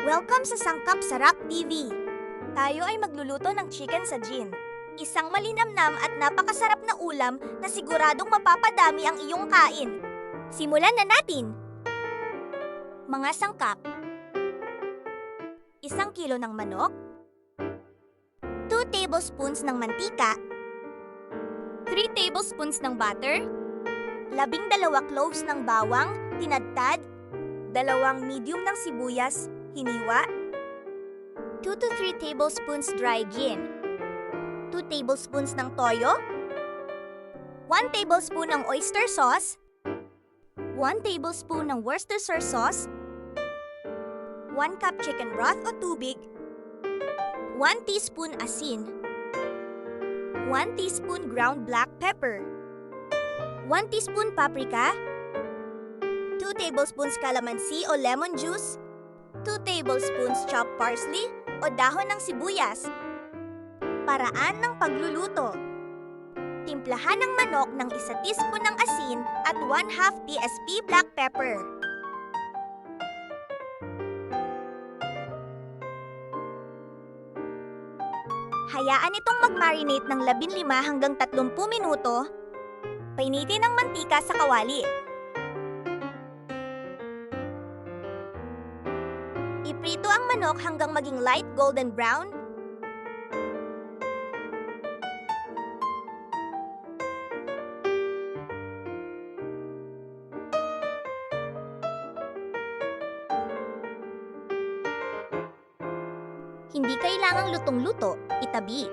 Welcome sa Sangkap Sarap TV. Tayo ay magluluto ng chicken sa gin. Isang malinamnam at napakasarap na ulam na siguradong mapapadami ang iyong kain. Simulan na natin! Mga sangkap: 1 kilo ng manok, 2 tablespoons ng mantika, 3 tablespoons ng butter, 12 cloves ng bawang, tinadtad, 2 medium ng sibuyas, hiniwa, 2 to 3 tablespoons dry gin, 2 tablespoons ng toyo, 1 tablespoon ng oyster sauce, 1 tablespoon ng Worcestershire sauce, 1 cup chicken broth o tubig, 1 teaspoon asin, 1 teaspoon ground black pepper, 1 teaspoon paprika, 2 tablespoons calamansi o lemon juice, 2 tablespoons chopped parsley o dahon ng sibuyas. Paraan ng pagluluto: timplahan ng manok ng 1 teaspoon ng asin at 1/2 TSP black pepper. Hayaan itong mag-marinate ng 15 hanggang 30 minuto. Painitin ang mantika sa kawali. Iprito ang manok hanggang maging light golden brown. Hindi kailangang lutong-luto, itabi.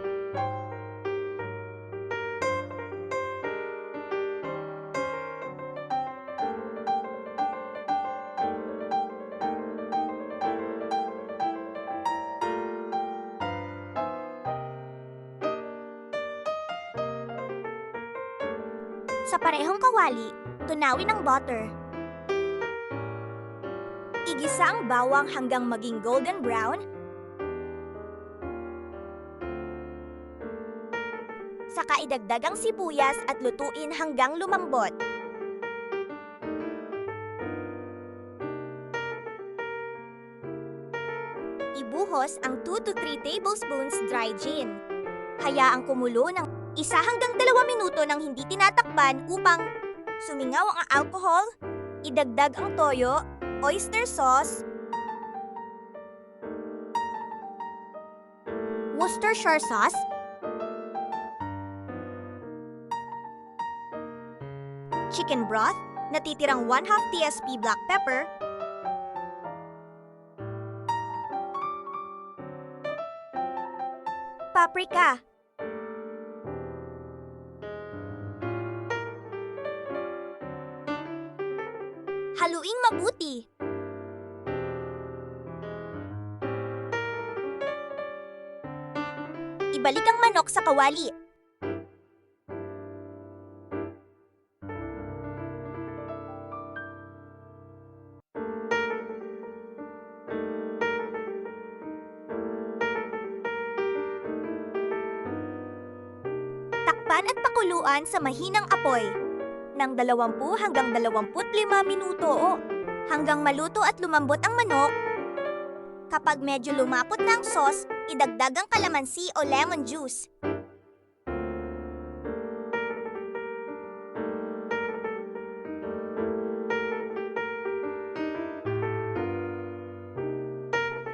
Sa parehong kawali, tunawin ang butter. Igisa ang bawang hanggang maging golden brown. Saka idagdag ang sibuyas at lutuin hanggang lumambot. Ibuhos ang 2 to 3 tablespoons dry gin. Hayaang kumulo ng 1 hanggang 2 minuto nang hindi tinatakpan upang sumingaw ang alcohol. Idagdag ang toyo, oyster sauce, Worcestershire sauce, chicken broth, natitirang 1/2 TSP black pepper, paprika, haluing mabuti. Ibalik ang manok sa kawali. Takpan at pakuluan sa mahinang apoy ng 20 hanggang 25 minuto hanggang maluto at lumambot ang manok. Kapag medyo lumapot na ang sauce, idagdag ang kalamansi o lemon juice.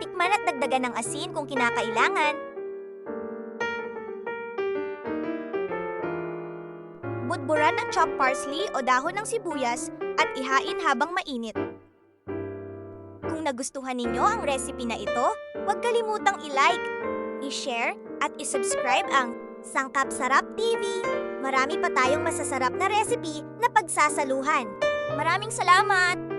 Tikman at dagdagan ng asin kung kinakailangan. Budburan ng chopped parsley o dahon ng sibuyas at ihain habang mainit. Kung nagustuhan ninyo ang recipe na ito, huwag kalimutang i-like, i-share at i-subscribe ang Sangkap Sarap TV. Marami pa tayong masasarap na recipe na pagsasaluhan. Maraming salamat!